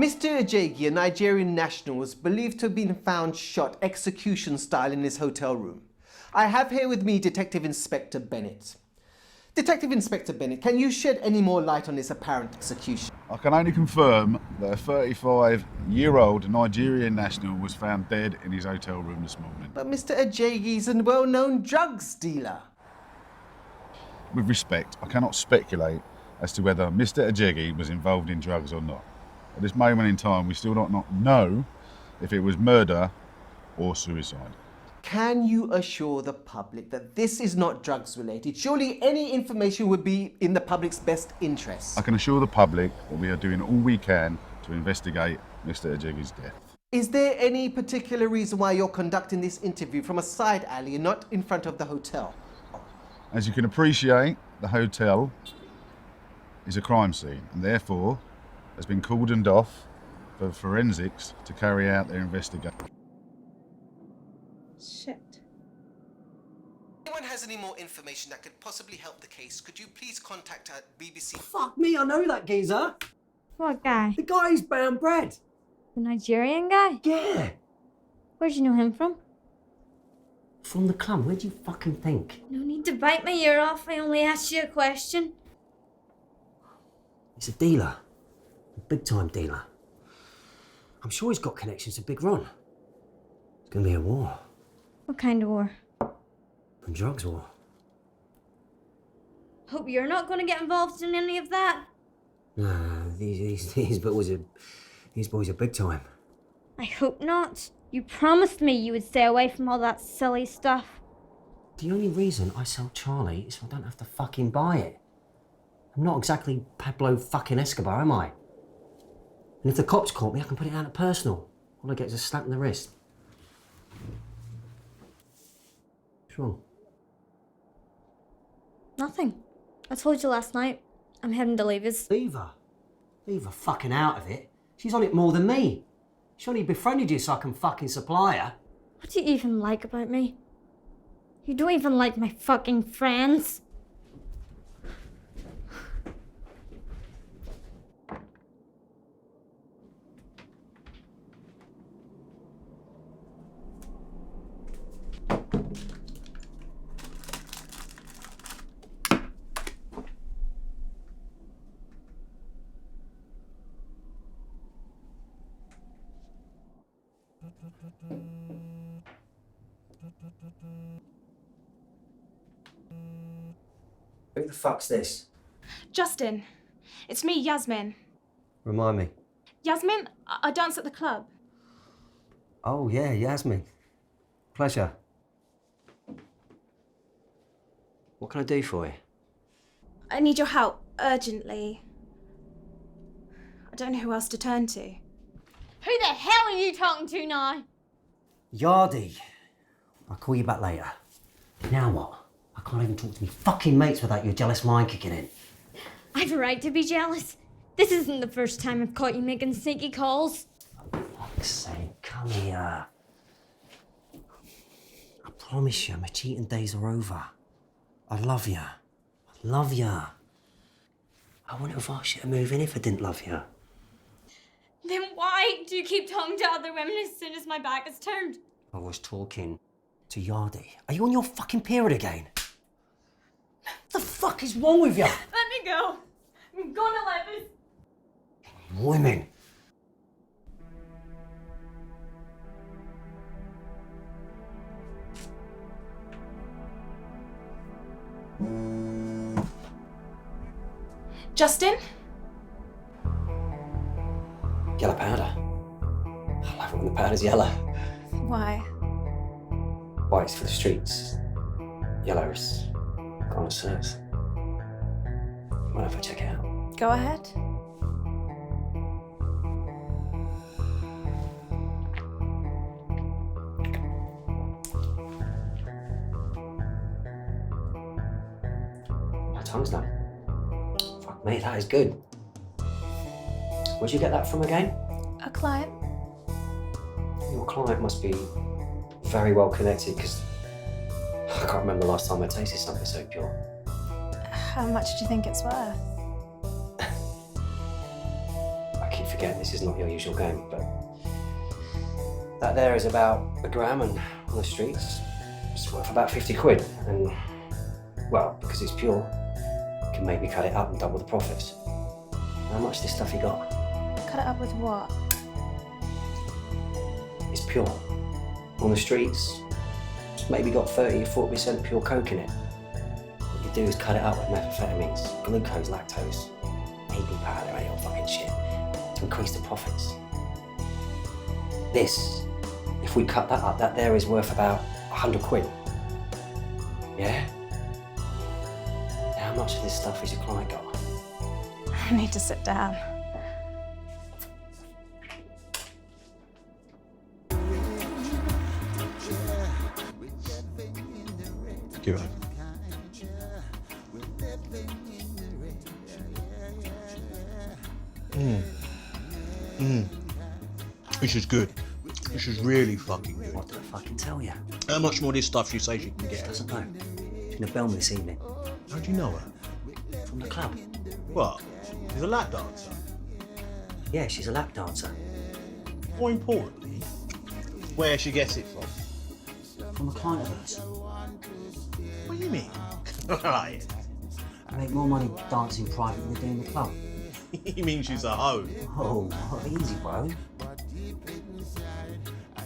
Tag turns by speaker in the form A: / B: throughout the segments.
A: Mr. Ajagi, a Nigerian national, was believed to have been found shot execution style in his hotel room. I have here with me Detective Inspector Bennett. Detective Inspector Bennett, can you shed any more light on this apparent execution?
B: I can only confirm that a 35-year-old Nigerian national was found dead in his hotel room this morning.
A: But Mr. Ajagi's a well-known drugs dealer.
B: With respect, I cannot speculate as to whether Mr. Ajagi was involved in drugs or not. At this moment in time, we still do not know if it was murder or suicide.
A: Can you assure the public that this is not drugs related? Surely any information would be in the public's best interest.
B: I can assure the public that we are doing all we can to investigate Mr. Ajagi's death.
A: Is there any particular reason why you're conducting this interview from a side alley and not in front of the hotel?
B: As you can appreciate, the hotel is a crime scene and therefore has been cordoned off for forensics to carry out their investigation.
C: Shit.
A: If anyone has any more information that could possibly help the case, could you please contact our BBC?
D: Fuck me, I know that geezer.
C: What guy?
D: The guy who's bound bread.
C: The Nigerian guy?
D: Yeah.
C: Where'd you know him from?
D: From the club, where do you fucking think?
C: No need to bite my ear off, I only asked you a question.
D: He's a dealer. A big-time dealer. I'm sure he's got connections to Big Ron. It's gonna be a war.
C: What kind of war?
D: A drugs war.
C: Hope you're not going to get involved in any of that.
D: No, these boys are big time.
C: I hope not. You promised me you would stay away from all that silly stuff.
D: The only reason I sell Charlie is so I don't have to fucking buy it. I'm not exactly Pablo fucking Escobar, am I? And if the cops caught me, I can put it down to personal. All I get is a slap in the wrist. What's wrong?
C: Nothing. I told you last night. I'm heading to Lever's.
D: Leave her. Leave her fucking out of it. She's on it more than me. She only befriended you so I can fucking supply her.
C: What do you even like about me? You don't even like my fucking friends.
D: Who the fuck's this?
E: Justin, it's me, Yasmin.
D: Remind me.
E: Yasmin, I dance at the club.
D: Oh, yeah, Yasmin. Pleasure. What can I do for you?
E: I need your help, urgently. I don't know who else to turn to.
C: Who the hell are you talking to now?
D: Yardy. I'll call you back later. Now what? I can't even talk to me fucking mates without your jealous mind kicking in.
C: I've a right to be jealous. This isn't the first time I've caught you making sneaky calls.
D: For fuck's sake, come here. I promise you, my cheating days are over. I love you. I love you. I wouldn't have asked you to move in if I didn't love you.
C: Then why do you keep talking to other women as soon as my back is turned?
D: I was talking to Yardy. Are you on your fucking period again? What the fuck is wrong with you?
C: Let me go. I'm going to Lever's.
D: Women.
E: Justin?
D: Yellow powder. I love it when the powder's yellow.
E: Why?
D: White's for the streets. Yellow's connoisseurs. Mind if I check it out?
E: Go ahead.
D: My tongue's numb. Fuck me, that is good. Where'd you get that from again?
E: A client?
D: Your client must be very well connected, because I can't remember the last time I tasted something so pure.
E: How much do you think it's worth?
D: I keep forget this is not your usual game, but that there is about a gram, and on the streets it's worth about 50 quid. And, well, because it's pure, you can maybe cut it up and double the profits. How much of this stuff you got?
E: Cut it up with what?
D: It's pure. On the streets, it's maybe got 30 or 40% pure coke in it. What you do is cut it up with methamphetamines, glucose, lactose, baking powder, any old fucking shit, to increase the profits. This, if we cut that up, that there is worth about 100 quid. Yeah? How much of this stuff has your client got?
E: I need to sit down.
F: Give it. This is good. This is really fucking good.
D: What did I fucking tell you?
F: How much more of this stuff she says she can
D: She
F: get?
D: doesn't know. She's gonna bail me this evening.
F: How do you know her?
D: From the club.
F: What? She's a lap dancer.
D: Yeah, she's a lap dancer.
F: More importantly, where she gets it from.
D: From a client of hers.
F: What do you mean? Right.
D: I make more money dancing private than doing the club.
F: You mean she's a hoe?
D: Oh, easy, bro.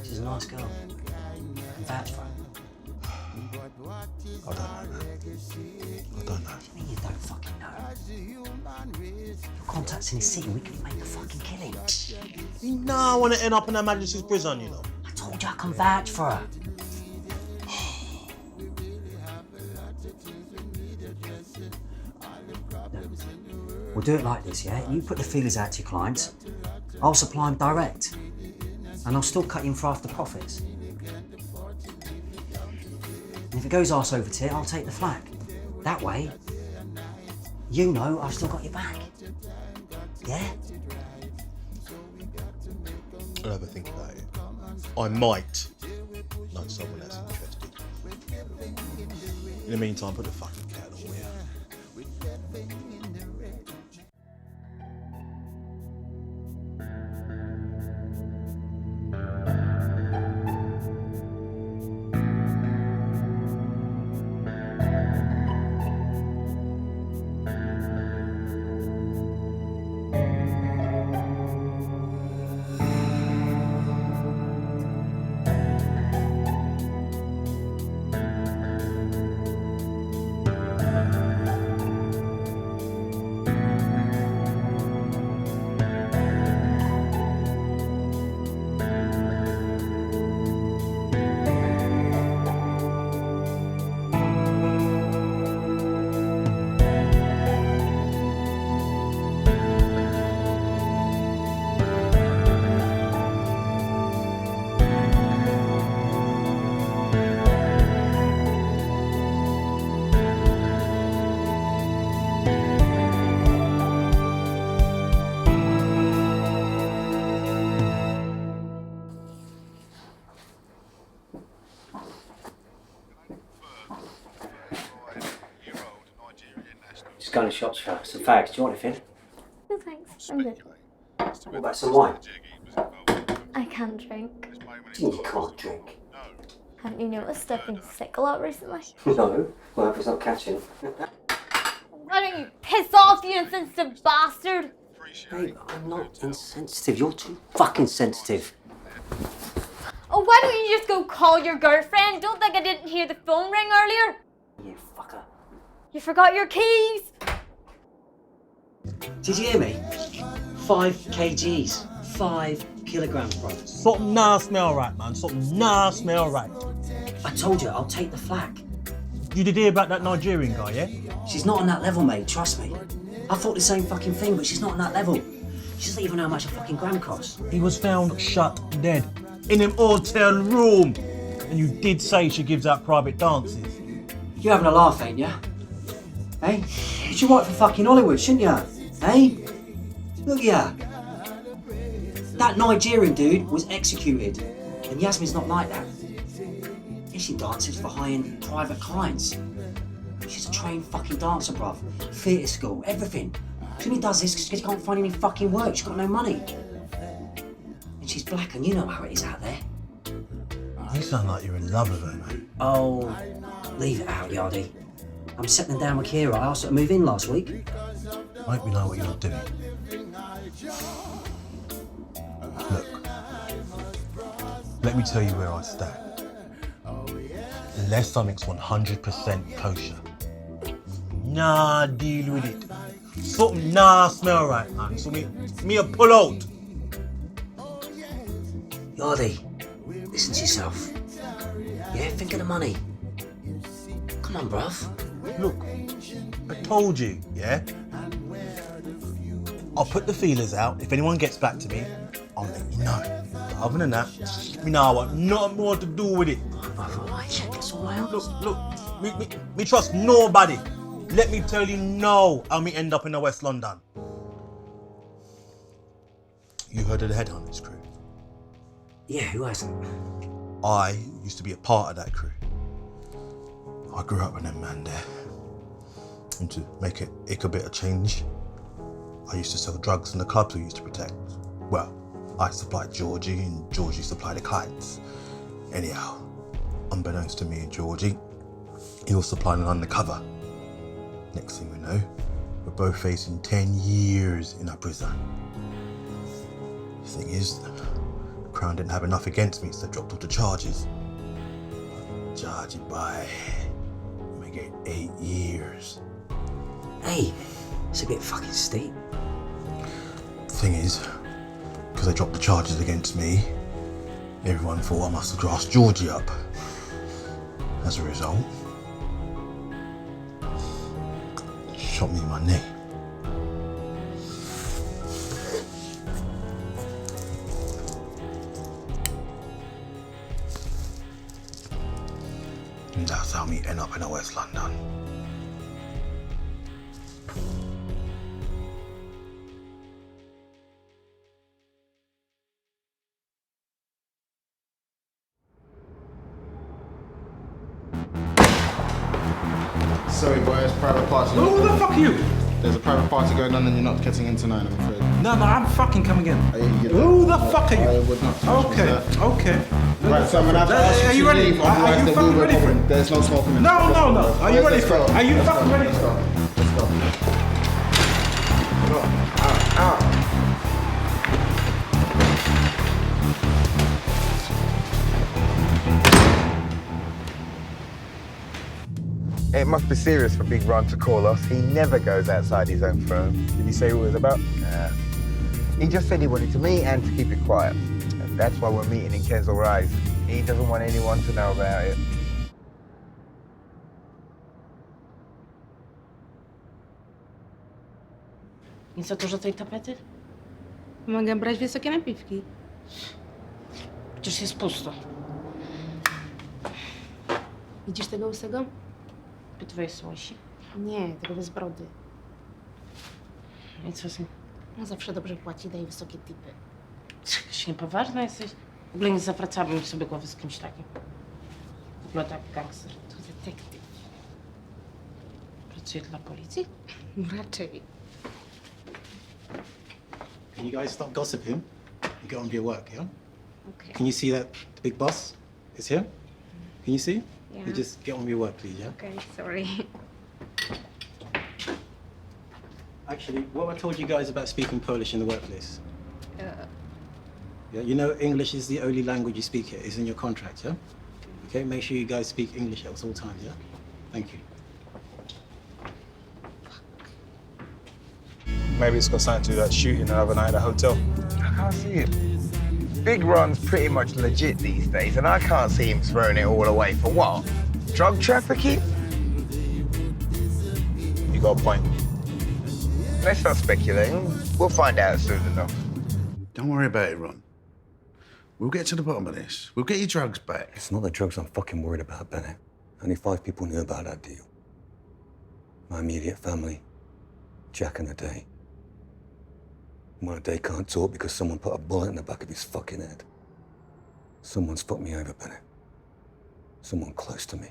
D: She's a nice girl. I can vouch for her.
F: I don't know, man. I don't know.
D: I mean, you don't fucking know. Your contacts in the city, we could make a fucking killing.
F: You know I want to end up in Her Majesty's prison, you know.
D: I told you I can vouch for her. We'll do it like this, yeah? You put the feelers out to your clients. I'll supply them direct. And I'll still cut you in for after profits. And if it goes arse over tit, I'll take the flak. That way, you know I've still got your back. Yeah?
F: I'll have a think about it. I might know someone that's interested. In the meantime, put the fucking cat on, will ya?
D: Just going to shops for some fags. Do you want anything?
C: No thanks, I'm good.
D: What about some wine?
C: I can't drink.
D: You can't drink.
C: Haven't you noticed I've been sick a lot recently?
D: No. Well, if it's not catching.
C: Why don't you piss off, you insensitive bastard?
D: Babe, I'm not insensitive. You're too fucking sensitive.
C: Oh, why don't you just go call your girlfriend? Don't think I didn't hear the phone ring earlier.
D: You fucker.
C: You forgot your keys.
D: Did you hear me? 5 kgs. 5 kilograms, bro.
F: Something nah smell right, man. Something nah smell right.
D: I told you, I'll take the flak.
F: You did hear about that Nigerian guy, yeah?
D: She's not on that level, mate, trust me. I thought the same fucking thing, but she's not on that level. She doesn't even know how much a fucking gram costs.
F: He was found shut dead in an hotel room. And you did say she gives out private dances.
D: You're having a laugh, ain't ya? Hey? You should write for fucking Hollywood, shouldn't ya? Hey? Look at ya. That Nigerian dude was executed. And Yasmin's not like that. Yeah, she dances for high-end private clients. She's a trained fucking dancer, bruv. Theatre school, everything. She only does this because she can't find any fucking work. She's got no money. And she's black, and you know how it is out there.
F: You sound like you're in love with her, mate.
D: Oh, leave it out, Yardy. I'm settling down with Kira. I asked her to move in last week.
F: I hope you know what you're doing. Look, let me tell you where I stand. Unless something's 100% kosher, nah deal with it. Something nah smell right, man. So me a pull out.
D: Yardy, listen to yourself. Yeah, think of the money. Come on, bruv.
F: Look, I told you, yeah? I'll put the feelers out. If anyone gets back to me, I'll let you know. But other than that, me now want nothing more to do with it.
D: It's all right.
F: Look, me trust nobody. Let me tell you now how me end up in the West London. You heard of the Headhunters crew?
D: Yeah, who hasn't?
F: I used to be a part of that crew. I grew up with them man there. And to make it a bit of change, I used to sell drugs in the clubs we used to protect. Well, I supplied Georgie and Georgie supplied the clients. Anyhow, unbeknownst to me and Georgie, he was supplying an undercover. Next thing we know, we're both facing 10 years in a prison. The thing is, the Crown didn't have enough against me, so they dropped all the charges. Charge it by, we get 8 years.
D: Hey, it's a bit fucking steep.
F: The thing is, because they dropped the charges against me, everyone thought I must have grassed Georgie up. As a result, shot me in my knee. And that's how me end up in West London.
G: Sorry boys, private party.
H: Who the fuck are you?
G: There's a private party going on and you're not getting in tonight, I'm afraid.
H: No, I'm fucking coming in.
G: You
H: Who the fuck are
G: I
H: you?
G: would not touch me,
H: Okay,
G: sir.
H: okay.
G: Right, so I'm gonna have to ask
H: Are
G: you
H: you
G: to
H: ready?
G: leave,
H: Are
G: otherwise
H: you
G: there
H: fucking
G: will be a
H: ready for
G: problem.
H: it?
G: There's no smoking in
H: No,
G: this.
H: no, no. Are you
G: Boys,
H: ready
G: let's
H: for it?
G: go.
H: Are you
G: Let's
H: fucking
G: go.
H: ready
G: Let's
H: for
G: go.
H: it?
G: Let's go.
I: It must be serious for Big Ron to call us. He never goes outside his own firm. Did he say what it was about? Nah. He just said he wanted to meet and to keep it quiet. And that's why we're meeting in Kensal Rise. He doesn't want anyone to know about it.
J: I za dużo tej tapety?
K: Mogę brać wysokie napiwki.
J: Przecież jest pusto.
K: Widzisz tego łysego?
J: Po twojej słosi.
K: Nie, tego bez brody.
J: I co z nim?
K: On zawsze dobrze płaci, daje wysokie tipy.
J: Jakaś niepoważna jesteś? W ogóle nie zawracałabym sobie głowy z kimś takim. Wygląda jak gangster.
K: To detektyw.
J: Pracuje dla policji?
K: Raczej.
L: Can you guys stop gossiping and get on with your work, yeah?
K: Okay.
L: Can you see that the big boss is here? Can you see?
K: Yeah.
L: You just get on with your work, please, yeah?
K: Okay, sorry.
L: Actually, what I told you guys about speaking Polish in the workplace? Yeah, you know English is the only language you speak here. It's in your contract, yeah? Okay, make sure you guys speak English at all times, yeah? Thank you.
H: Maybe it's got something to do with that shooting the other night at the hotel.
I: I can't see it. Big Ron's pretty much legit these days, and I can't see him throwing it all away for what? Drug trafficking?
H: You got a point.
I: Let's not speculate. We'll find out soon enough.
G: Don't worry about it, Ron. We'll get to the bottom of this. We'll get your drugs back.
M: It's not the drugs I'm fucking worried about, Bennett. Only 5 people knew about that deal. My immediate family, Jack and Ade. My Ade can't talk because someone put a bullet in the back of his fucking head. Someone's fucked me over, Bennett. Someone close to me.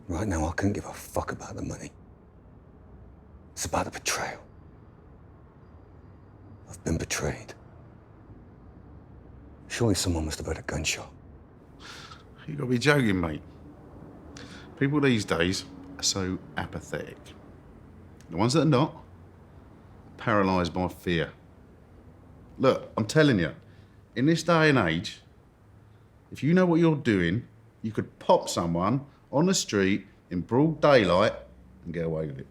M: Right now, I couldn't give a fuck about the money. It's about the betrayal. I've been betrayed. Surely someone must have heard a gunshot.
G: You gotta be joking, mate. People these days are so apathetic. The ones that are not, paralysed by fear. Look, I'm telling you, in this day and age, if you know what you're doing, you could pop someone on the street in broad daylight and get away with it.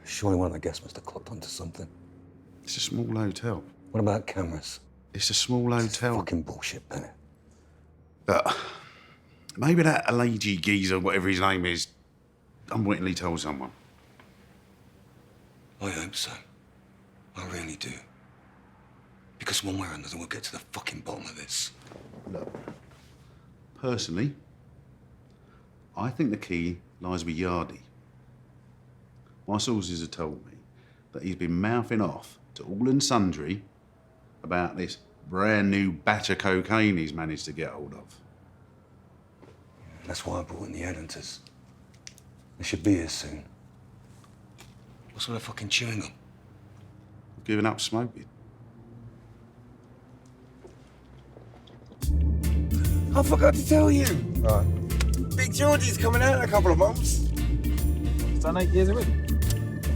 M: Surely one of the guests must have clocked onto something.
G: It's a small hotel.
M: What about cameras?
G: It's a small hotel.
M: Fucking bullshit, Bennett.
G: But maybe that Alagi geezer, whatever his name is, unwittingly told someone.
M: I hope so. I really do. Because one way or another, we'll get to the fucking bottom of this.
G: Look, personally, I think the key lies with Yardy. My sources have told me that he's been mouthing off to all and sundry about this brand new batch of cocaine he's managed to get hold of.
M: That's why I brought in the headhunters. They should be here soon. What's with the fucking chewing gum?
G: Giving up smoking.
I: I forgot to tell you. Big Georgie's coming out in a couple of months.
H: It's done 8 years already.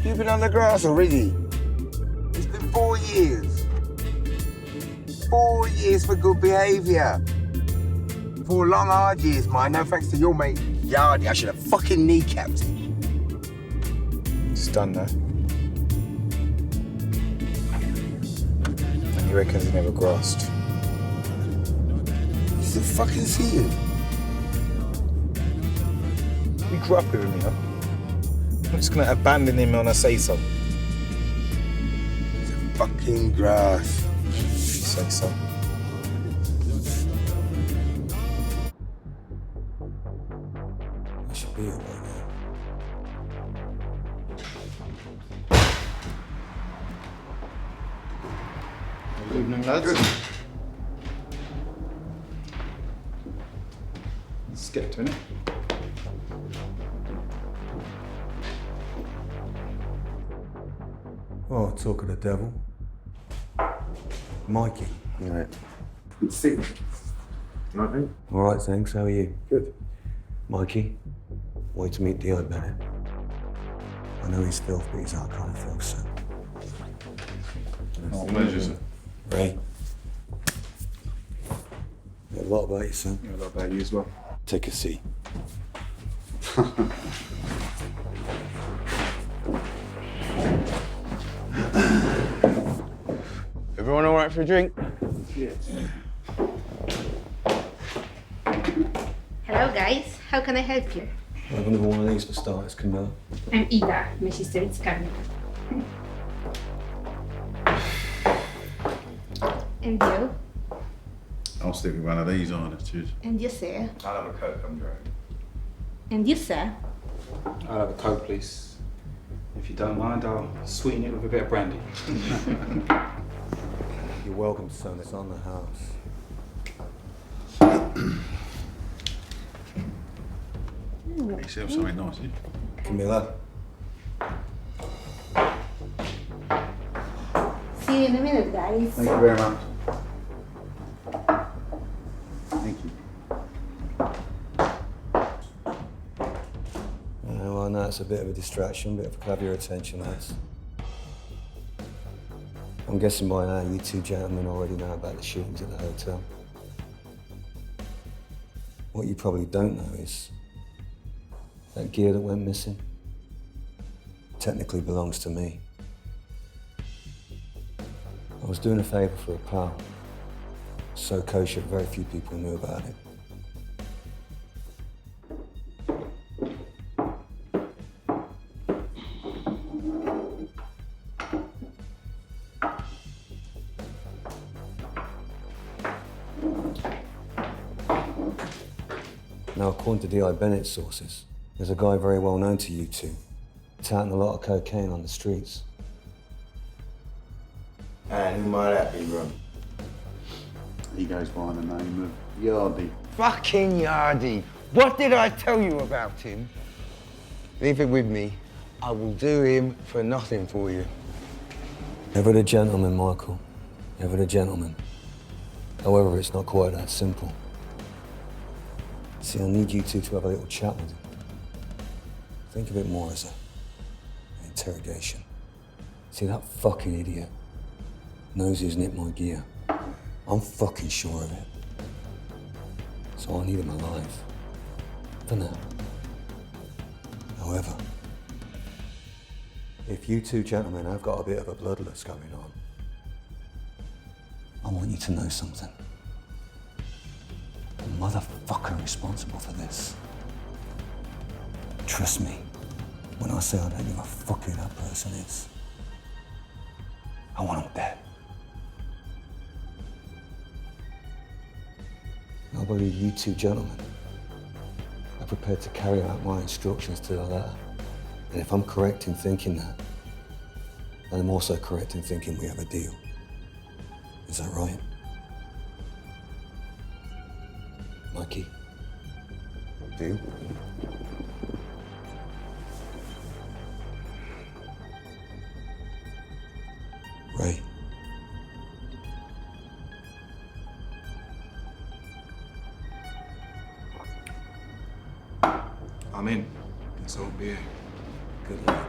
I: You've been on the grass already. It's been 4 years. 4 years for good behaviour. 4 long, hard years, mine. No thanks to your mate, Yardy. I should have fucking kneecapped him.
H: It's done now. And you reckon he never grasped?
I: He's a fucking seer.
H: You grew up with him, you know. I'm just gonna abandon him when I say so.
I: He's a fucking grass.
H: You say so.
M: I should be here by now.
G: Good evening, lads.
H: Let's get to it.
M: Oh, talk of the devil. Mikey.
I: Right. Good to see you. Nothing.
M: All right, thanks. How are you?
I: Good.
M: Mikey, way to meet D.I. Bennett. I know he's filth, but he's our kind of filth, so.
G: Oh, pleasure, sir.
M: Ray. A lot about you, son.
H: Yeah, a lot about you as well.
M: Take a seat.
I: Everyone all right for a drink?
G: Yes.
K: Hello, guys. How can I help you?
M: I've got another one of these for starters, Camilla.
K: I'm Ida, my sister is Carmen. And you?
G: I'll stick with one of these on cheers.
K: And you, sir?
G: I'll have a Coke, I'm drunk.
K: And you, sir?
H: I'll have a Coke, please. If you don't mind, I'll sweeten it with a bit of brandy.
M: You're welcome, son. It's on the house.
G: Make yourself something nice, yeah?
M: Camilla.
K: See you in a minute, guys.
G: Thank you very much. Thank you.
M: Well, I know it's a bit of a distraction, but if I could have your attention, lads. I'm guessing by now you two gentlemen already know about the shootings at the hotel. What you probably don't know is that gear that went missing technically belongs to me. I was doing a favour for a pal. So kosher, very few people knew about it. Now, according to D.I. Bennett's sources, there's a guy very well known to you two, touting a lot of cocaine on the streets.
I: And who might that be, bro?
G: He goes by the name of Yardy.
I: Fucking Yardy. What did I tell you about him? Leave it with me. I will do him for nothing for you.
M: Ever the gentleman, Michael. Ever the gentleman. However, it's not quite that simple. See, I need you two to have a little chat with him. Think of it more as an interrogation. See, that fucking idiot knows he's nicked my gear. I'm fucking sure of it. So I need him alive. For now. However, if you two gentlemen have got a bit of a bloodlust going on, I want you to know something. The motherfucker responsible for this. Trust me when I say I don't give a fuck who that person is. I want him dead. I believe you two gentlemen are prepared to carry out my instructions to the letter. And if I'm correct in thinking that, then I'm also correct in thinking we have a deal. Is that right? Mikey? Deal? Ray?
H: I'm in. Guess I won't be here.
M: Good luck.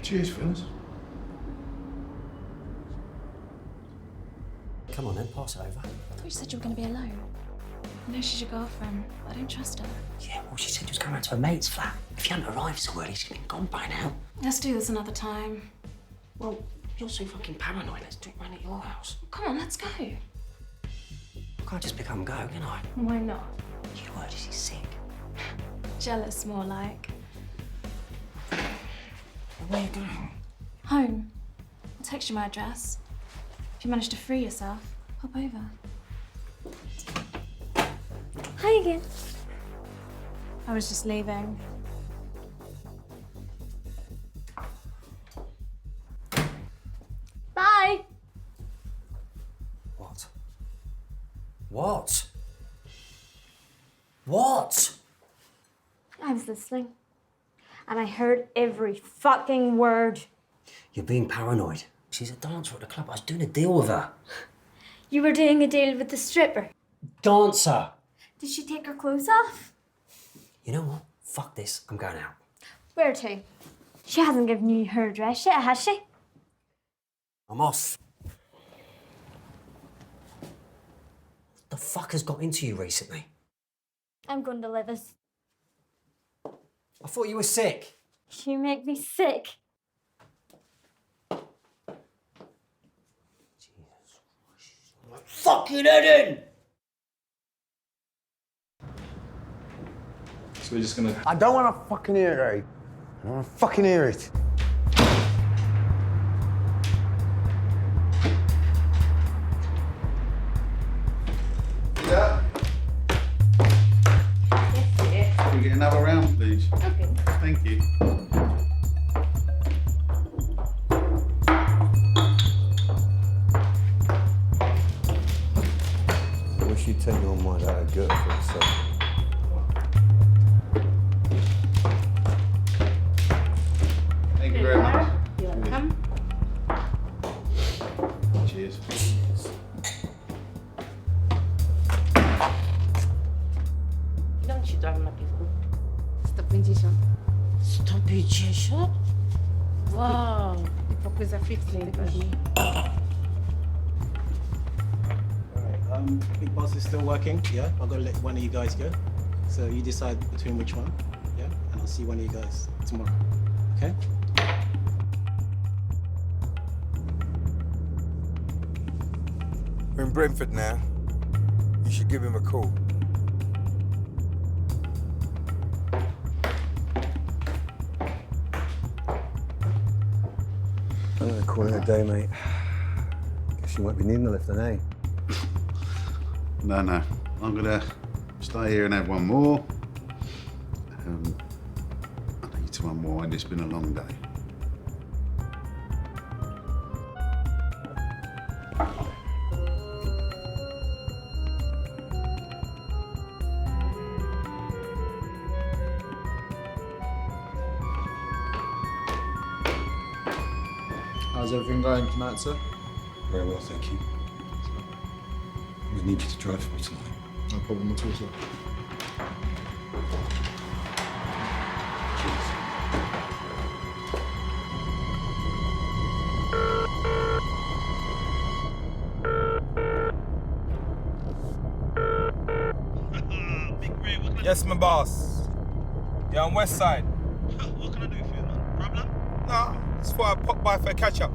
G: Cheers, fellas.
D: Come on then, pass it over.
E: I thought you said you were going to be alone. I know she's your girlfriend, but I don't trust her.
D: Yeah, well, she said she was going round to her mate's flat. If you hadn't arrived so early, she'd been gone by now.
E: Let's do this another time.
D: Well, you're so fucking paranoid. Let's do it round at your house.
E: Come on, let's go.
D: I can't just pick up and go, can I?
E: Why not?
D: You heard she's sick.
E: Jealous, more like.
D: Where are you going?
E: Home. I'll text you my address. If you manage to free yourself, pop over.
C: Hi again.
E: I was just leaving.
C: Bye.
D: What? What? What?
C: I was listening. And I heard every fucking word.
D: You're being paranoid. She's a dancer at the club. I was doing a deal with her.
C: You were doing a deal with the stripper.
D: Dancer!
C: Did she take her clothes off?
D: You know what? Fuck this. I'm going out.
C: Where to? She hasn't given you her address yet, has she?
D: I'm off. What the fuck has got into you recently?
C: I'm going to Livers.
D: I thought you were sick.
C: You make me sick.
D: Fucking head in!
H: So we're just gonna...
I: I don't want to fucking hear it, Ray. I don't want to fucking hear it.
G: Yeah. Can we get another round, please?
C: Okay.
G: Thank you.
M: I wish you'd take your mind out of gut for a second.
G: Thank you very much.
J: You're welcome.
G: Cheers.
J: Ilan ci dałem napiwku?
K: 150.
J: 150? Wow. Pokój za 15 też.
L: Big Boss is still working, yeah? I'm gonna let one of you guys go. So you decide between which one, yeah? And I'll see one of you guys tomorrow, okay?
I: We're in Brentford now. You should give him a call.
M: I'm gonna call it a day, mate. Guess you won't be needing the lift then, eh?
G: No. I'm gonna stay here and have one more. I need to unwind. It's been a long day.
H: How's everything going tonight, sir?
M: Very well, thank you. We need you to drive for me tonight.
B: No problem at all, sir.
N: Yes, my boss. Yeah, on West Side.
F: What can I do for you, man? Problem?
N: Nah, it's for I pop by for a catch up.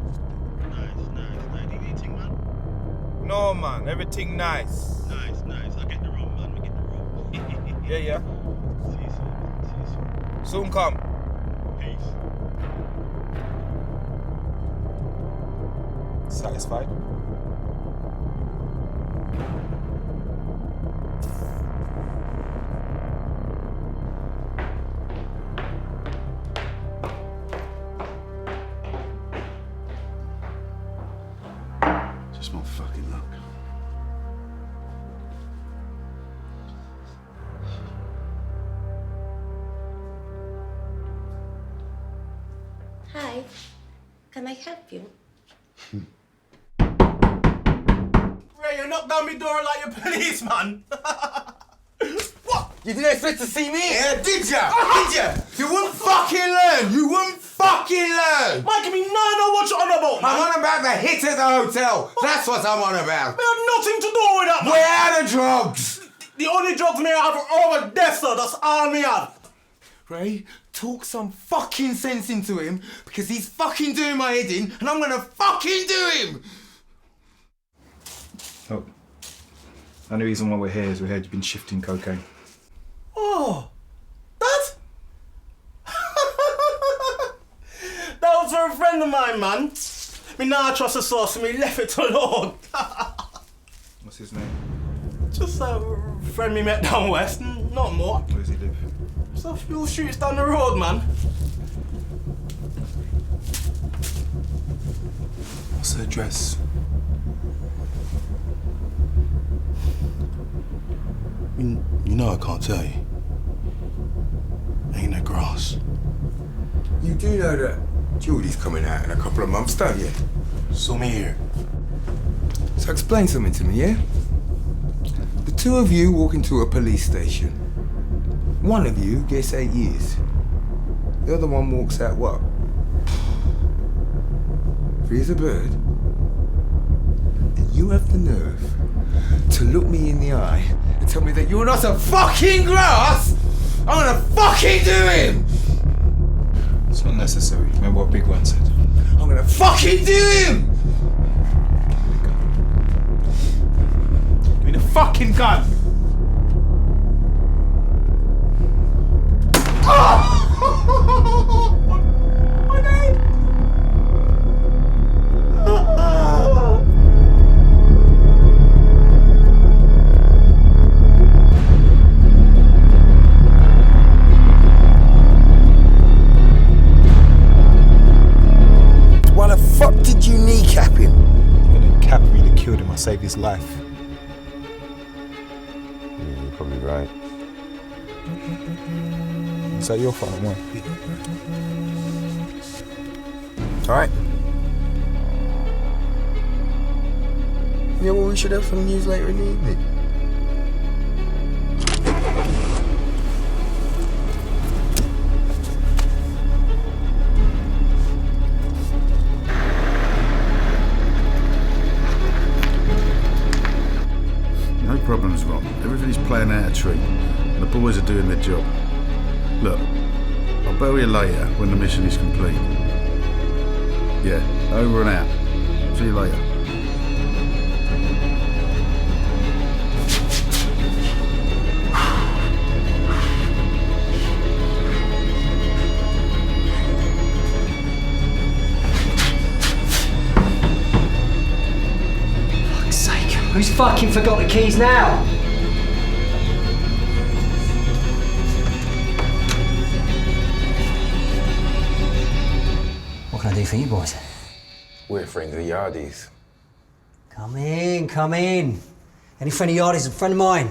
F: Nice. Anything, man?
N: No, man, everything nice.
F: Nice. I get the room, man. We get the room.
N: Yeah.
F: See you soon.
N: Soon come.
F: Peace.
N: Satisfied?
G: Just my fucking luck.
J: Hi. Can I help you?
O: Ray, you knocked down my door like you're policeman. What?
I: You didn't expect to see me?
O: Yeah, did ya? Did ya? You wouldn't fucking learn. You wouldn't fucking learn. Mike, give me none of what you're on about, man.
I: I'm on about the hit at the hotel. That's what I'm on about.
O: We had nothing to do with that, man.
I: Where are the drugs?
O: The only drugs me have are over death, sir. That's all me have.
I: Ray, talk some fucking sense into him because he's fucking doing my head in and I'm gonna fucking do him!
H: Look, the only reason why we're here is we heard you've been shifting cocaine.
O: Oh, that? That was for a friend of mine, man. Me nah trust the source, so me left it alone.
H: What's his name?
O: Just a friend me met down west, not more.
H: Where does he live?
O: Just a few streets down the road, man.
H: What's the address?
F: You know I can't tell you. Ain't no grass.
I: You do know that Geordie's coming out in a couple of months, don't you?
F: Saw me here.
I: So explain something to me, yeah? The two of you walk into a police station. One of you gets 8 years. The other one walks out what? Free as a bird. And you have the nerve to look me in the eye and tell me that you're not a fucking grass! I'm gonna fucking do him!
H: It's not necessary. Remember what Big One said.
I: I'm gonna fucking do him!
N: Give me the fucking gun!
I: Why the fuck did you kneecap him?
H: I'm gonna cap him, he'd have killed him. I saved his life.
I: Yeah, you're probably right.
H: Is that your fault? Why?
I: Alright. Yeah, well, we should have some news later in the evening.
G: No problems, Ron. Everything's playing out a treat. And the boys are doing their job. Look, I'll bail you later when the mission is complete. Yeah, over and out. See you later.
D: Fuck's sake, who's fucking forgot the keys now? What can I do for you boys?
I: We're friends of the Yardies.
D: Come in, come in. Any friend of yours is a friend of mine.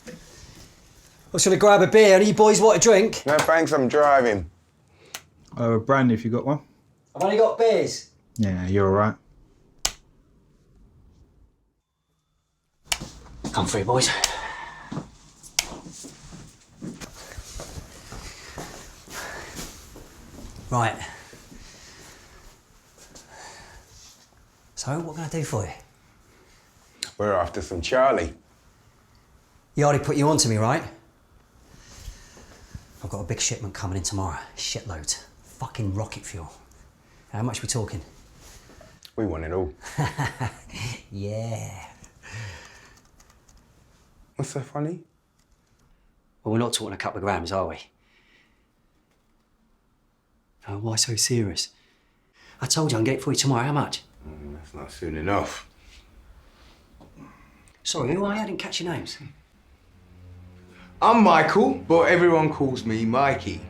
D: I was gonna grab a beer. Any of you boys want a drink?
I: No thanks, I'm driving.
H: Brandy, if you got one.
D: I've only got beers.
L: Yeah, you're alright.
D: Come through, boys. Right. So, what can I do for you?
I: We're after some Charlie.
D: You already put you onto me, right? I've got a big shipment coming in tomorrow. Shitloads. Fucking rocket fuel. How much we talking?
I: We want it all.
D: Yeah.
I: What's so funny?
D: Well, we're not talking a couple of grams, are we? Oh, why so serious? I told you I can get it for you tomorrow. How much?
I: That's not soon enough.
D: Sorry, who are you? I didn't catch your names.
I: I'm Michael, but everyone calls me Mikey.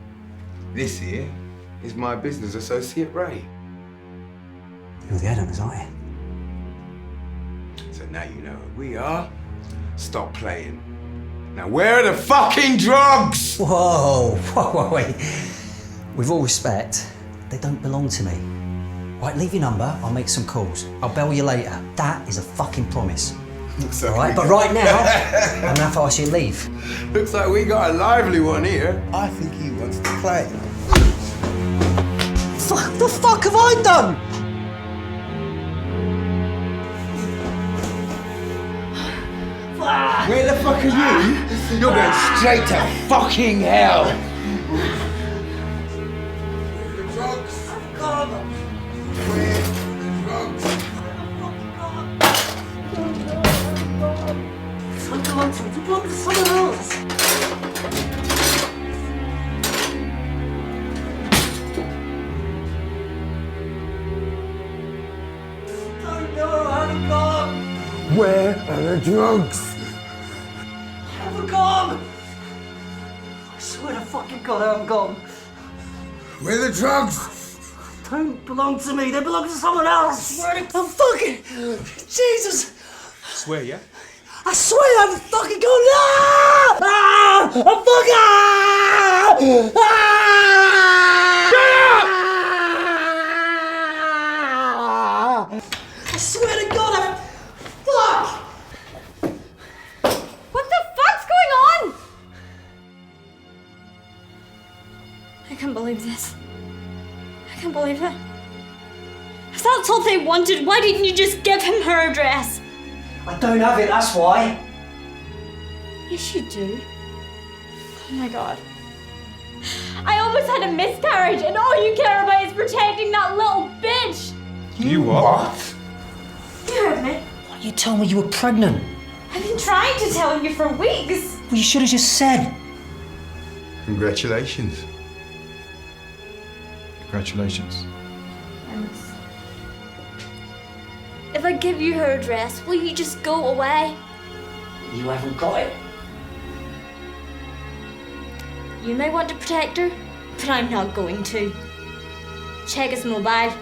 I: This here is my business associate, Ray.
D: You're the headhunters, aren't you?
I: So now you know who we are. Stop playing. Now where are the fucking drugs?
D: Whoa, wait. With all respect, they don't belong to me. Right, leave your number, I'll make some calls. I'll bail you later. That is a fucking promise.
I: Looks like
D: all right, but right now, I'm gonna have to ask you to leave.
I: Looks like we got a lively one here. I think he wants to play.
D: What the fuck have I done?
I: Where the fuck are you? You're going straight to fucking hell. The drugs.
D: God.
I: Where the drugs?
D: I'm going to belong to someone else. Don't know, I haven't gone.
I: Where are the drugs?
D: I haven't gone. I swear to fucking God, I haven't gone.
I: Where are the drugs?
D: Don't belong to me, they belong to someone else. I'm fucking... Jesus.
N: Swear, yeah?
D: I swear I'm fucking going. Ah! Ah! I'm fucking. Ah! Ah! I swear to God, I'm. Fuck!
C: What the fuck's going on? I can't believe this. I can't believe it. If that's all they wanted, why didn't you just give him her address?
D: I don't have it, that's why.
C: Yes, you do. Oh my God. I almost had a miscarriage, and all you care about is protecting that little bitch.
N: You what?
C: You heard me.
D: You told me you were pregnant.
C: I've been trying to tell you for weeks.
D: Well, you should have just said.
I: Congratulations.
N: Congratulations.
C: If I give you her address, will you just go away?
D: You haven't got it.
C: You may want to protect her, but I'm not going to. Check his mobile.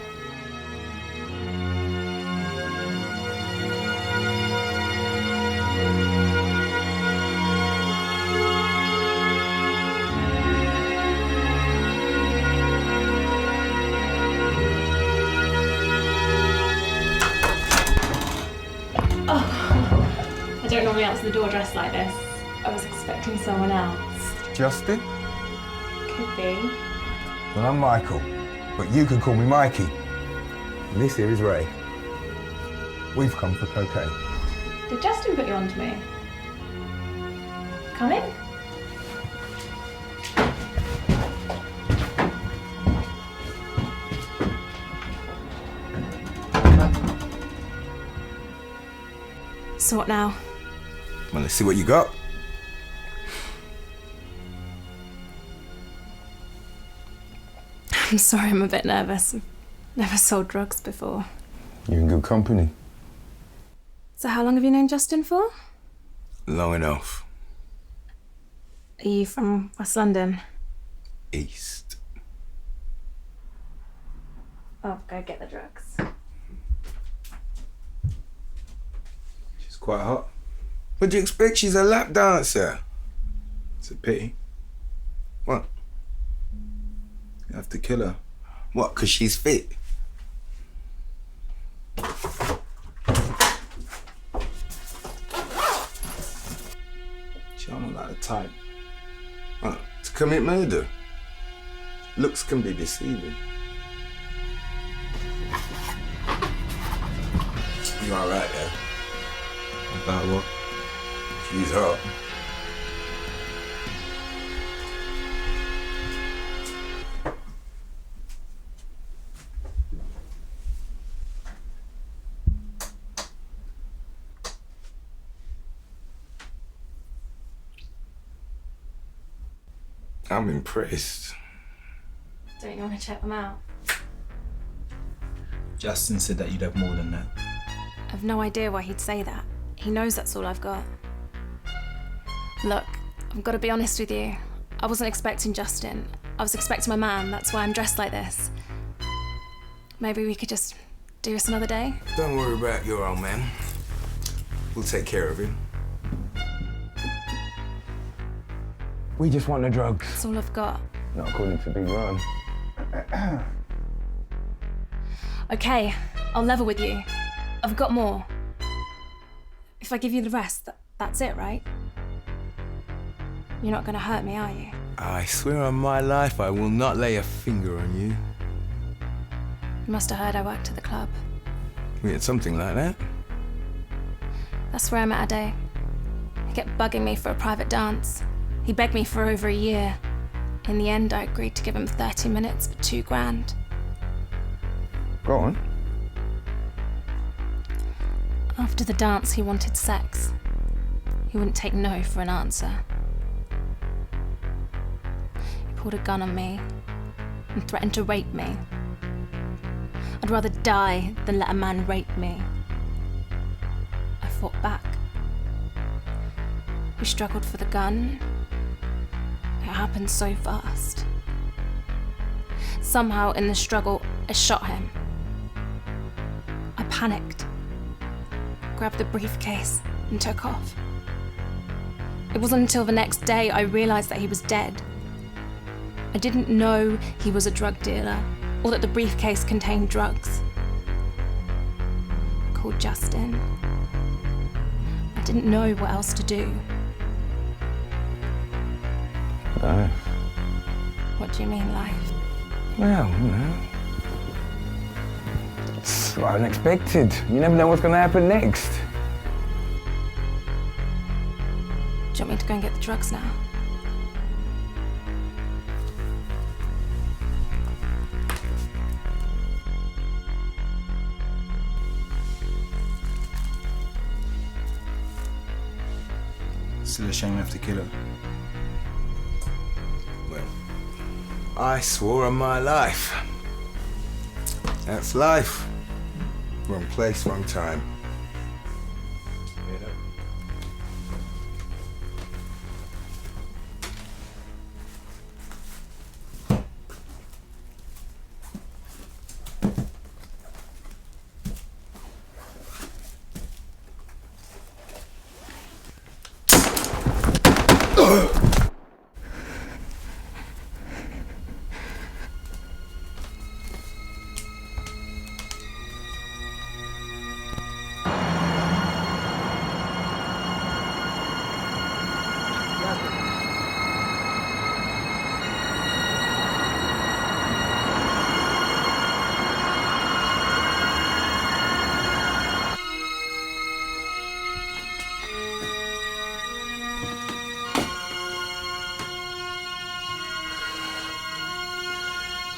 P: I don't normally answer the door dressed like this. I was expecting someone else.
I: Justin?
P: Could be.
I: Well, I'm Michael, but you can call me Mikey. And this here is Ray. We've come for cocaine.
P: Did Justin put you on to me? Come in.
E: So what now?
I: Well, let's see what you got.
E: I'm sorry, I'm a bit nervous. I've never sold drugs before.
I: You're in good company.
E: So how long have you known Justin for?
I: Long enough.
E: Are you from West London?
I: East.
P: Oh, go get the drugs.
I: She's quite hot. What do you expect? She's a lap dancer.
N: It's a pity.
I: What?
N: You have to kill her.
I: What, 'cause she's fit? commit murder. Looks can be deceiving. You all right, eh?
F: About what?
I: She's hot. I'm impressed.
P: Don't you want to check them out?
L: Justin said that you'd have more than that.
E: I've no idea why he'd say that. He knows that's all I've got. Look, I've got to be honest with you. I wasn't expecting Justin. I was expecting my man. That's why I'm dressed like this. Maybe we could just do this another day?
I: Don't worry about your old man. We'll take care of him. We just want the drugs.
E: That's all I've got.
I: Not according to Big Ron.
E: Okay, I'll level with you. I've got more. If I give you the rest, that's it, right? You're not gonna hurt me, are you?
I: I swear on my life I will not lay a finger on you.
E: You must have heard I worked at the club.
I: We had something like that.
E: That's where I met Ade. He kept bugging me for a private dance. He begged me for over a year. In the end, I agreed to give him 30 minutes for $2 grand.
I: Go on.
E: After the dance, he wanted sex. He wouldn't take no for an answer. He pulled a gun on me and threatened to rape me. I'd rather die than let a man rape me. I fought back. He struggled for the gun. It happened so fast. Somehow in the struggle, I shot him. I panicked, grabbed the briefcase and took off. It wasn't until the next day I realized that he was dead. I didn't know he was a drug dealer or that the briefcase contained drugs. I called Justin. I didn't know what else to do.
I: Life.
E: What do you mean, life?
I: Well, you know. It's unexpected. You never know what's going to happen next.
E: Do you want me to go and get the drugs now?
L: Still a shame you have to kill her.
I: Well, I swore on my life. That's life. Wrong place, wrong time.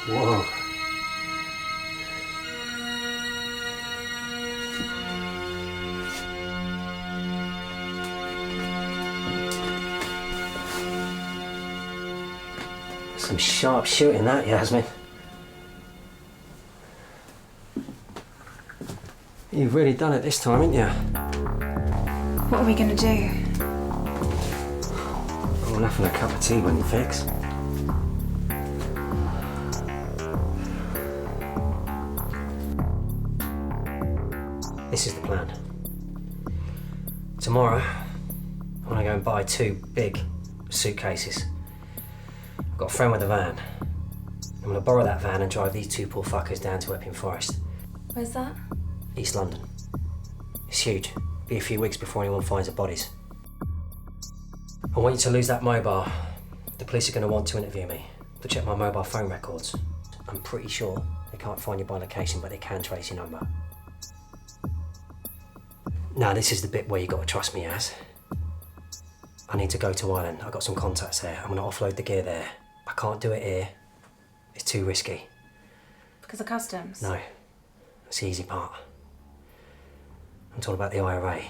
D: Whoa. Some sharp shooting that, Yasmin. You've really done it this time, haven't you?
E: What are we gonna do?
D: Oh, nothing a cup of tea wouldn't fix. This is the plan. Tomorrow, I want to go and buy 2 big suitcases. I've got a friend with a van. I'm going to borrow that van and drive these 2 poor fuckers down to Epping Forest,
E: Where's that?
D: East London. It's huge. Be a few weeks before anyone finds the bodies. I want you to lose that mobile. The police are going to want to interview me. They'll check my mobile phone records. I'm pretty sure they can't find you by location, but they can trace your number. Now, this is the bit where you got to trust me, Az. I need to go to Ireland. I've got some contacts there. I'm going to offload the gear there. I can't do it here. It's too risky.
E: Because of customs?
D: No. That's the easy part. I'm talking about the IRA.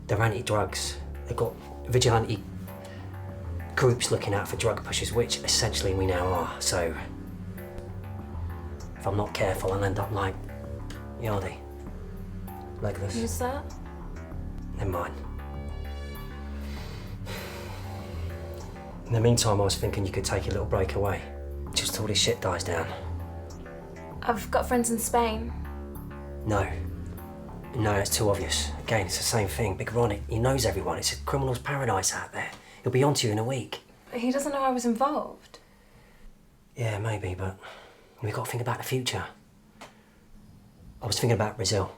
D: They're anti-drugs. They've got vigilante groups looking out for drug pushers, which essentially we now are. So, if I'm not careful, I'll end up like Yardy. Legless.
E: Who's that?
D: Never mind. In the meantime, I was thinking you could take a little break away, just till this shit dies down.
E: I've got friends in Spain.
D: No. No, it's too obvious. Again, it's the same thing. Big Ron, he knows everyone. It's a criminal's paradise out there. He'll be onto you in a week.
E: But he doesn't know I was involved.
D: Yeah, maybe, but we've got to think about the future. I was thinking about Brazil.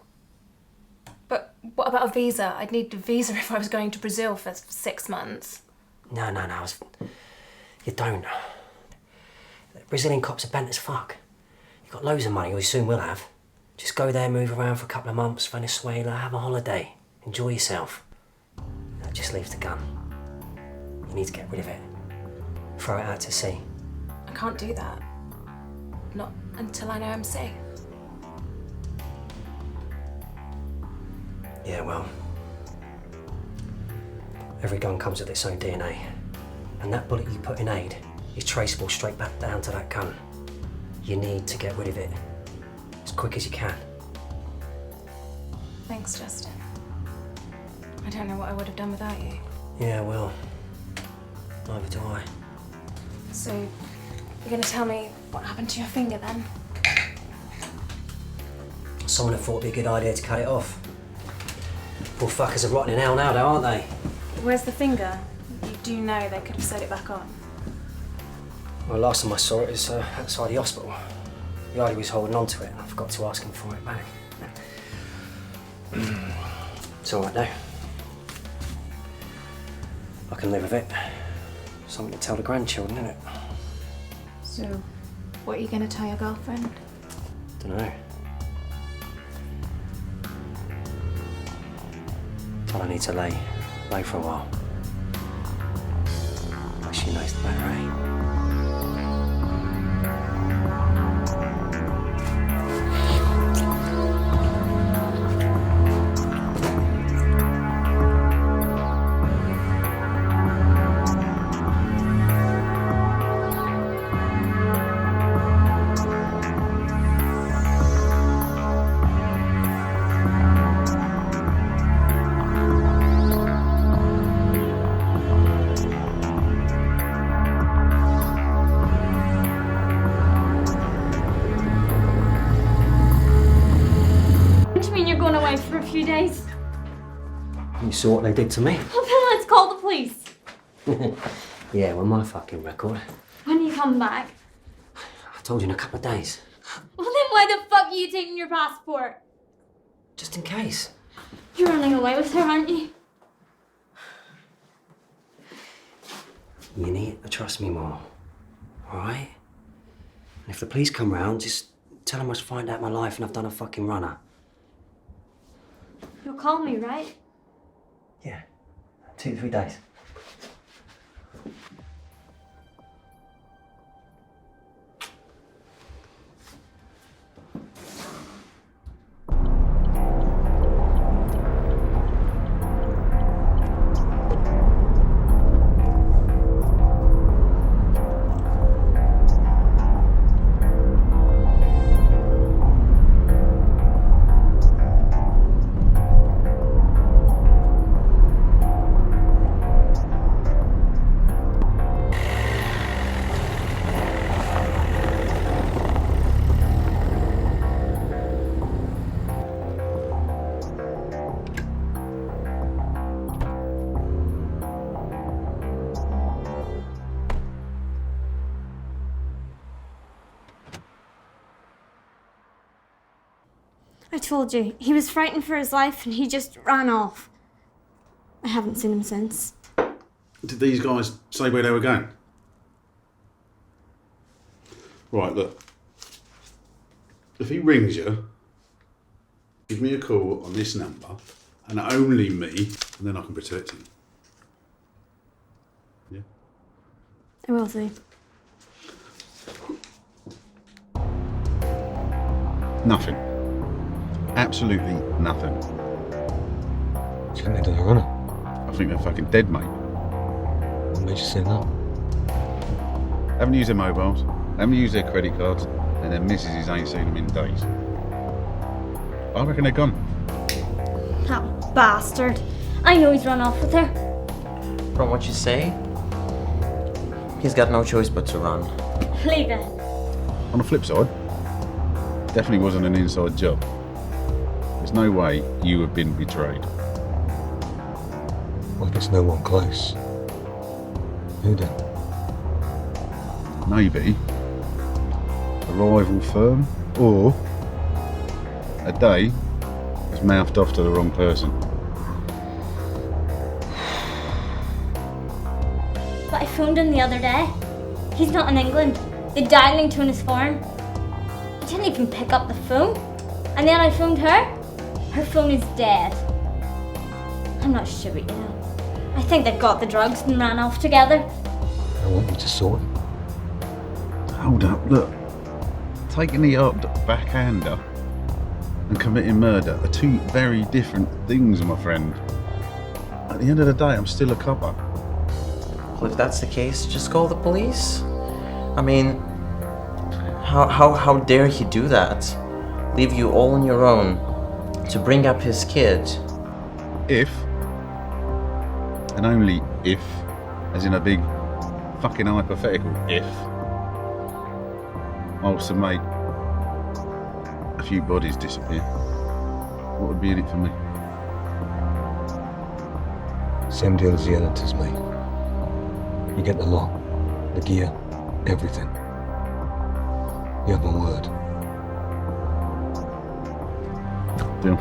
E: But what about a visa? I'd need a visa if I was going to Brazil for 6 months.
D: No. You don't. The Brazilian cops are bent as fuck. You've got loads of money, or you soon will have. Just go there, move around for a couple of months, Venezuela, have a holiday, enjoy yourself. That just leaves the gun. You need to get rid of it. Throw it out to sea.
E: I can't do that. Not until I know I'm safe.
D: Yeah, well, every gun comes with its own DNA. And that bullet you put in Aid is traceable straight back down to that gun. You need to get rid of it as quick as you can.
E: Thanks, Justin. I don't know what I would have done without you.
D: Yeah, well, neither do I.
E: So, you're gonna tell me what happened to your finger then?
D: Someone had thought it'd be a good idea to cut it off. Poor fuckers are rotting in hell now, though, aren't they?
E: Where's the finger? You do know they could have sewed it back on.
D: Well, last time I saw it was outside the hospital. Yardy was holding on to it and I forgot to ask him for it back. It's all right now. I can live with it. Something to tell the grandchildren, isn't it?
E: So, what are you gonna tell your girlfriend?
D: Dunno. But I need to lay for a while. But she knows the better, eh?
C: For a few days.
D: You saw what they did to me?
C: Well, then let's call the police.
D: Yeah, well, my fucking record.
C: When you come back?
D: I told you in a couple of days.
C: Well, then why the fuck are you taking your passport?
D: Just in case.
C: You're running away with her, aren't you?
D: You need to trust me more, all right? And if the police come round, just tell them I was find out my life and I've done a fucking runner.
C: You'll call me, right?
D: Yeah, 2 to 3 days.
C: I told you, he was frightened for his life and he just ran off. I haven't seen him since.
G: Did these guys say where they were going? Right, look. If he rings you, give me a call on this number, and only me, and then I can protect him. Yeah?
C: I will see.
G: Nothing. Absolutely nothing.
M: Do you think they're doing a runner?
G: I think they're fucking dead, mate.
M: What made you say that?
G: Haven't used their mobiles, haven't used their credit cards, and their missuses ain't seen them in days. I reckon they're gone.
C: That bastard. I know he's run off with her.
Q: From what you say, he's got no choice but to run.
C: Leave it.
G: On the flip side, definitely wasn't an inside job. There's no way you have been betrayed.
M: Well, there's no one close. Who then?
G: Maybe a rival firm, or a day has mouthed off to the wrong person.
C: But I phoned him the other day. He's not in England. The dialing tone is foreign. He didn't even pick up the phone. And then I phoned her. Her phone is dead. I'm not sure, you know. I think they got the drugs and ran off together.
M: I want you to sort him.
G: Hold up, look. Taking the odd backhander and committing murder are two very different things, my friend. At the end of the day, I'm still a copper.
Q: Well, if that's the case, just call the police. I mean, how dare he do that? Leave you all on your own to bring up his kid.
G: If, and only if, as in a big fucking hypothetical if, I was to make a few bodies disappear, what would be in it for me?
M: Same deal as the editors, mate. You get the lot, the gear, everything. You have my word.
G: Deal.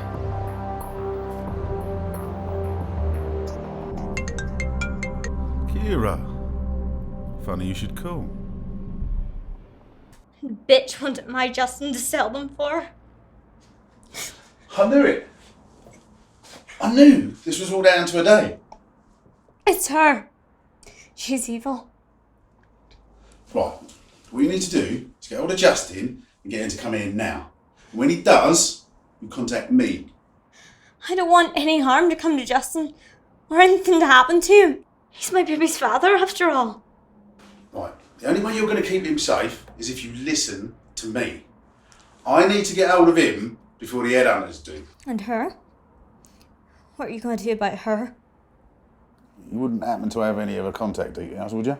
G: Kira. Funny you should call.
C: Bitch wanted my Justin to sell them for.
G: I knew it. I knew this was all down to a day.
C: It's her. She's evil.
G: Right. What you need to do is get hold of Justin and get him to come in now. When he does, you contact me.
C: I don't want any harm to come to Justin or anything to happen to him. He's my baby's father, after all.
G: Right. The only way you're going to keep him safe is if you listen to me. I need to get hold of him before the headhunters do.
C: And her? What are you going to do about her?
G: You wouldn't happen to have any of her contact details, would you?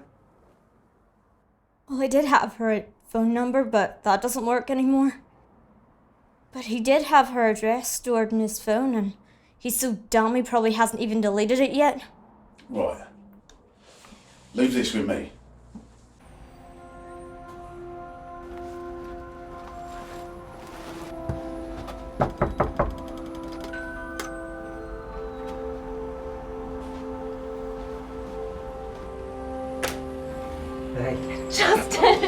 C: Well, I did have her phone number, but that doesn't work anymore. But he did have her address stored in his phone, and he's so dumb he probably hasn't even deleted it yet.
G: Right. Leave this with me.
D: Hey.
C: Justin!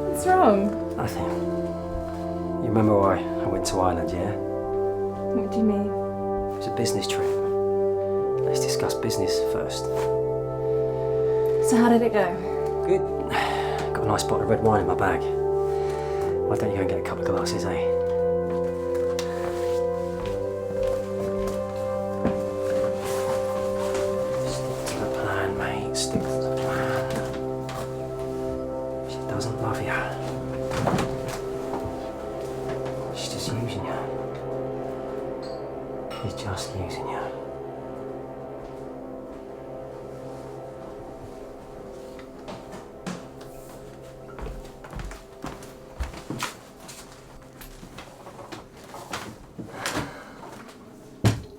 E: What's wrong?
D: Nothing. You remember why I went to Ireland, yeah?
E: What do you mean?
D: It was a business trip. Let's discuss business first.
E: So how did it go?
D: Good. Got a nice bottle of red wine in my bag. Why don't you go and get a couple of glasses, eh? Stick to the plan, mate. Stick to the plan. She doesn't love you. She's just using you. She's just using you.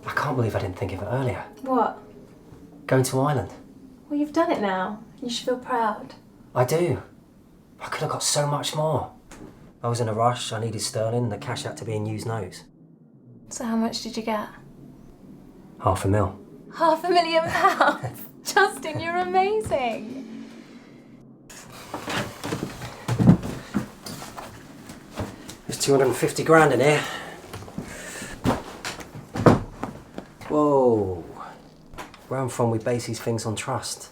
D: I can't believe I didn't think of it earlier.
E: What?
D: Going to Ireland.
E: Well, you've done it now. You should feel proud.
D: I do. I could have got so much more. I was in a rush, I needed sterling, and the cash had to be in used notes.
E: So how much did you get?
D: £500,000.
E: £500,000? Justin, you're amazing.
D: There's 250 grand in here. Whoa. Where I'm from, we base these things on trust.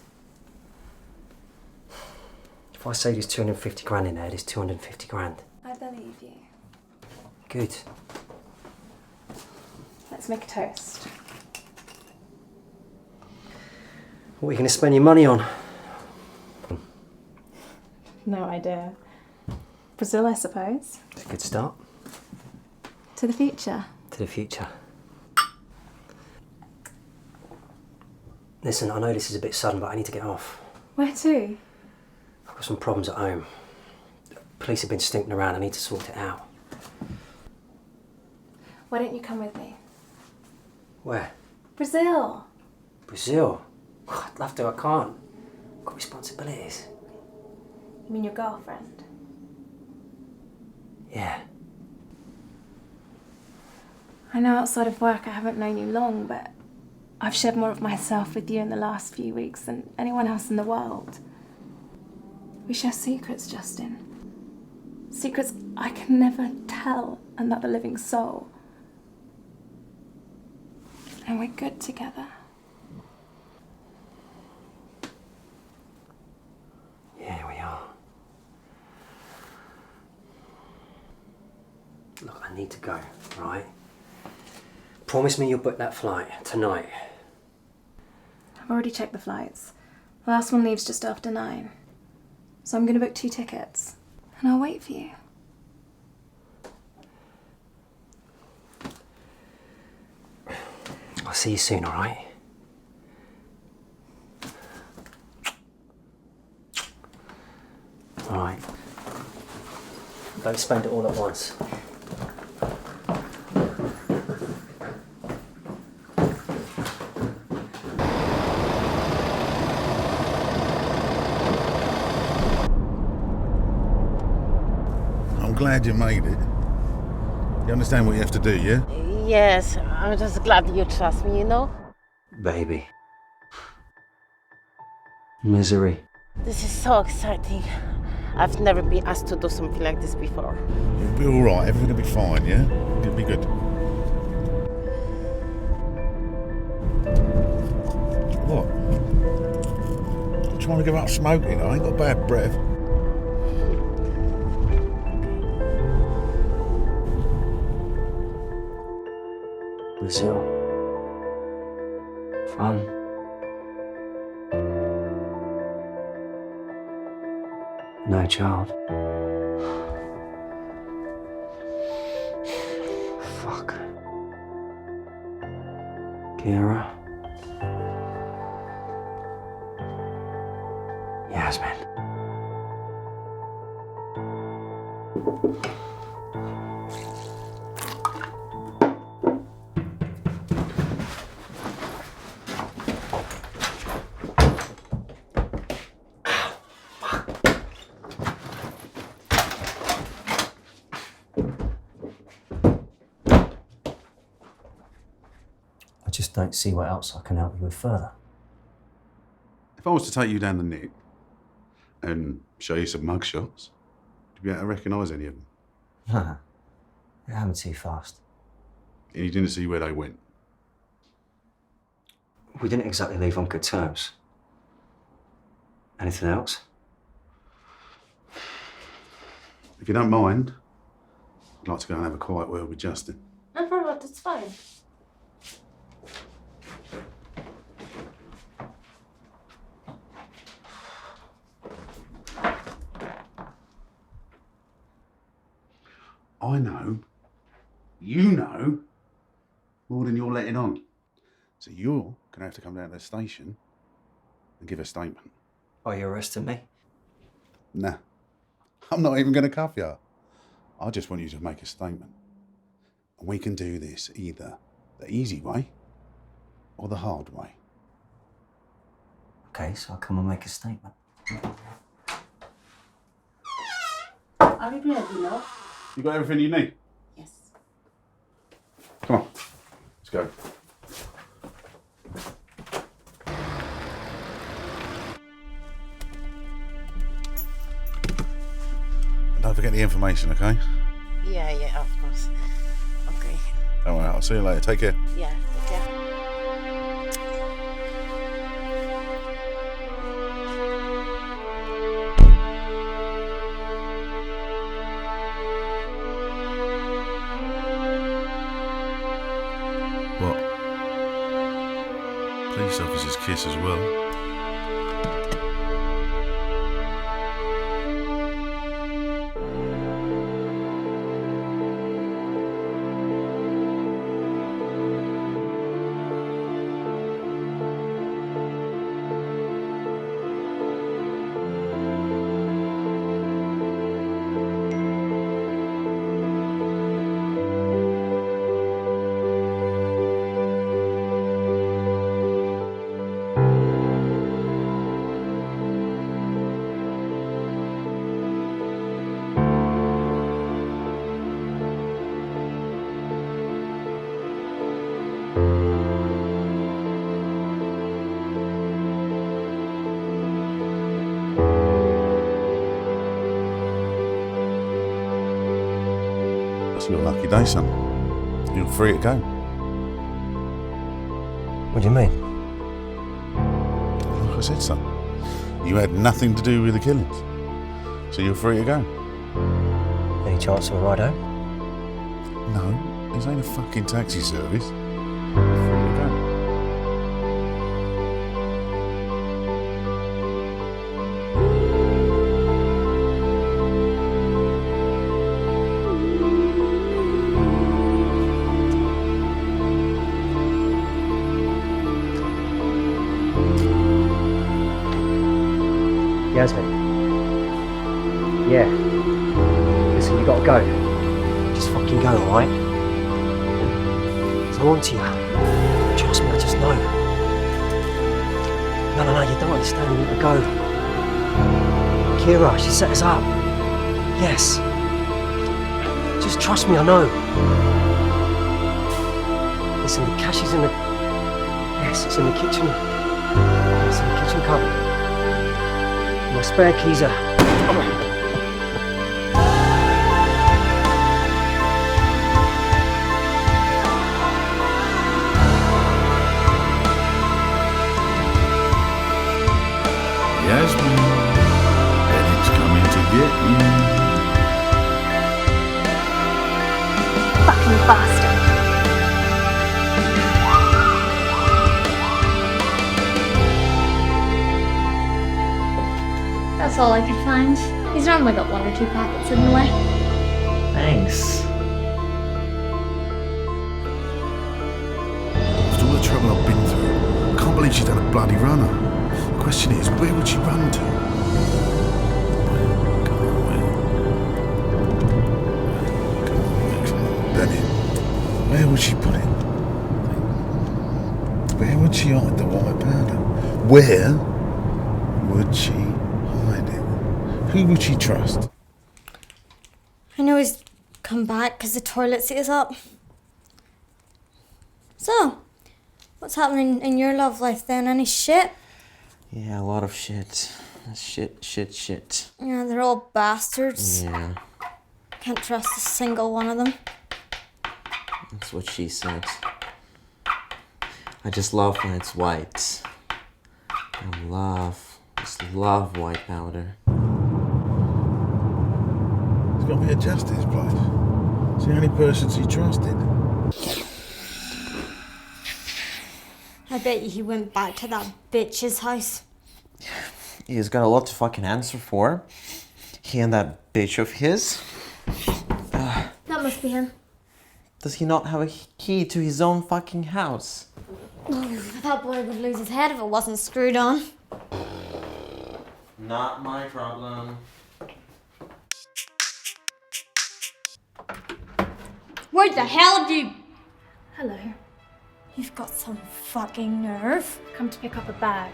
D: If I say there's 250 grand in there, there's 250 grand.
E: I believe you.
D: Good.
E: Let's make a toast.
D: What are you going to spend your money on?
E: No idea. Brazil, I suppose.
D: It's a good start.
E: To the future.
D: To the future. Listen, I know this is a bit sudden, but I need to get off.
E: Where to?
D: I've got some problems at home. Police have been snooping around, I need to sort it out.
E: Why don't you come with me?
D: Where?
E: Brazil.
D: Brazil? I'd love to, I can't. I've got responsibilities.
E: You mean your girlfriend?
D: Yeah.
E: I know outside of work I haven't known you long, but I've shared more of myself with you in the last few weeks than anyone else in the world. We share secrets, Justin. Secrets I can never tell another living soul. And we're good together.
D: Yeah, we are. Look, I need to go, right? Promise me you'll book that flight tonight.
E: I've already checked the flights. The last one leaves just after 9. So I'm going to book 2 tickets. And I'll wait for you.
D: I'll see you soon, all right? All right. Don't spend it all at once.
G: I'm glad you made it. You understand what you have to do, yeah?
J: Yes, I'm just glad you trust me, you know?
D: Baby. Misery.
J: This is so exciting. I've never been asked to do something like this before.
G: You'll be all right. Everything will be fine, yeah? It'll be good. What? I'm trying to give up smoking. I ain't got bad breath.
D: Brazil. Fun. No child. Fuck. Kira. Yasmin. I just don't see what else I can help you with further.
G: If I was to take you down the Nick and show you some mugshots, would you be able to recognise any of them?
D: Nah, it happened too fast.
G: And you didn't see where they went?
D: We didn't exactly leave on good terms. Anything else?
G: If you don't mind, I'd like to go and have a quiet word with Justin.
J: No problem, that's fine.
G: I know, you know, more than you're letting on. So you're going to have to come down to the station and give a statement.
D: Are you arresting me?
G: Nah, I'm not even going to cuff you. I just want you to make a statement. And we can do this either the easy way or the hard way.
D: Okay, so I'll come and make a statement.
J: Are you ready now?
G: You got everything you need?
J: Yes.
G: Come on, let's go. Don't forget the information, okay?
J: Yeah, of course. Okay.
G: Don't worry, I'll see you later. Take care.
J: Yeah, take care.
G: What? Police officers kiss as well. It's your lucky day, son. You're free to go.
D: What do you mean?
G: Like I said, son, you had nothing to do with the killings. So you're free to go.
D: Any chance of a ride home?
G: No, this ain't a fucking taxi service. You're free to go.
D: Yasmin. Yeah. Listen, you gotta go. Just fucking go, alright? I want to you. Trust me, I just know. No, you don't understand. You gotta go. Kira, she set us up. Yes. Just trust me, I know. Listen, the cash is in the... Yes, it's in the kitchen. It's in the kitchen cupboard. My spare keys are...
G: Yasmin, Eddie's coming to get you.
C: Fucking bastard. That's all I could find. He's normally got 1 or 2 packets in the way.
Q: Thanks.
G: After all the trouble I've been through, I can't believe she's done a bloody runner. The question is, where would she run to? Bennett, where would she put it? Where would she hide the white powder? Where would she hide it? Who would she trust?
C: I know he's come back because the toilet seat is up. So, what's happening in your love life then? Any shit?
Q: Yeah, a lot of shit. Shit.
C: Yeah, they're all bastards.
Q: Yeah,
C: Can't trust a single one of them.
Q: that's what she said. I just love when it's white. Just love white powder.
G: There's got to be a justice place. It's the only person she trusted.
C: I bet you he went back to that bitch's house.
Q: He's got a lot to fucking answer for. He and that bitch of his.
C: That must be him.
Q: Does he not have a key to his own fucking house?
C: That boy would lose his head if it wasn't screwed on.
Q: Not my problem.
C: Where the hell have you...
P: Hello.
C: You've got some fucking nerve.
P: Come to pick up a bag.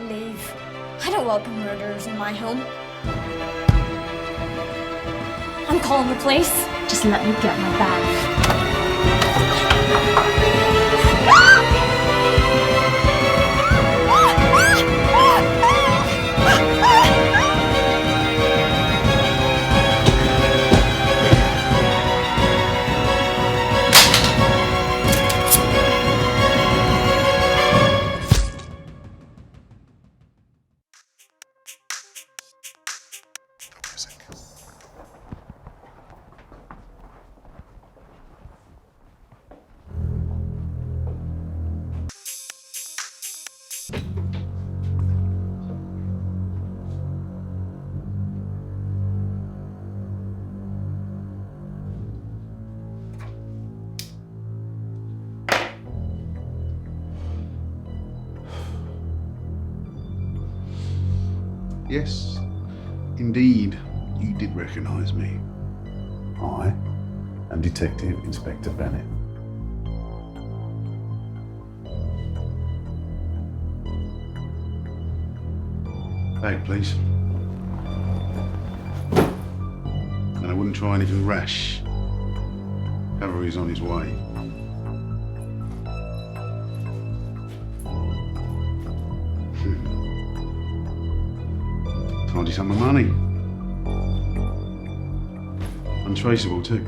C: Leave. I don't welcome murderers in my home. I'm calling the police. Just let me get my bag.
G: Yes, indeed, you did recognise me. I am Detective Inspector Bennett. Bag, please. And I wouldn't try anything rash. Cavalry's on his way. Tidy some of money. Untraceable too.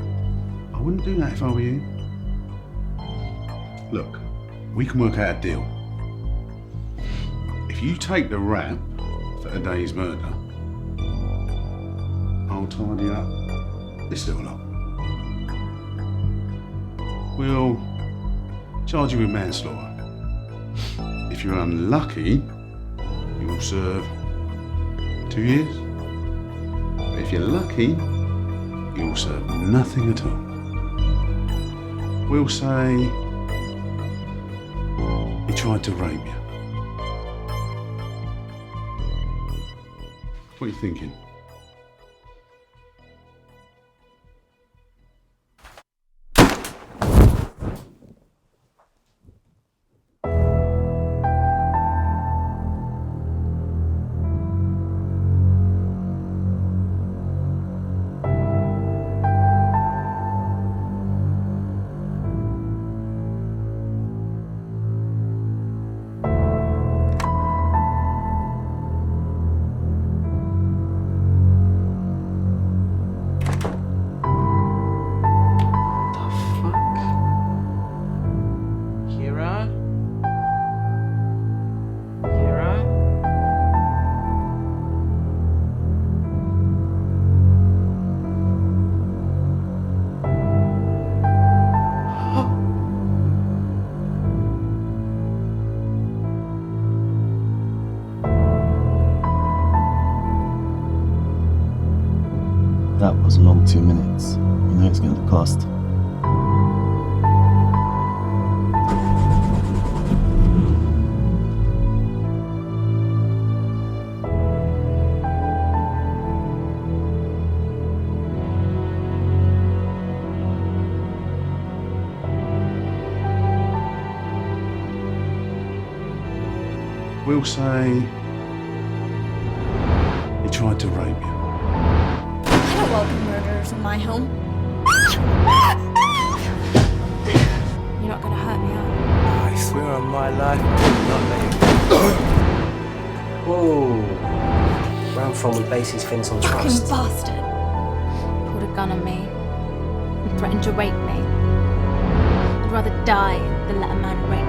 G: I wouldn't do that if I were you. Look, we can work out a deal. If you take the rap for a day's murder, I'll tidy up this little lot. We'll charge you with manslaughter. If you're unlucky, you'll serve 2 years. But if you're lucky, you'll serve nothing at all. We'll say he tried to rape you. What are you thinking?
R: That was a long 2 minutes. You know it's going to cost.
G: We'll say he tried to rape you.
C: I don't welcome murderers in my home.
E: You're not gonna hurt me, are
I: I swear on my life, I will not let you.
D: Whoa. Where I'm from, we base his fins on
C: Fucking
D: trust.
C: bastard.
E: you? Pulled a gun on me and threatened to rape me. I'd rather die than let a man rape me.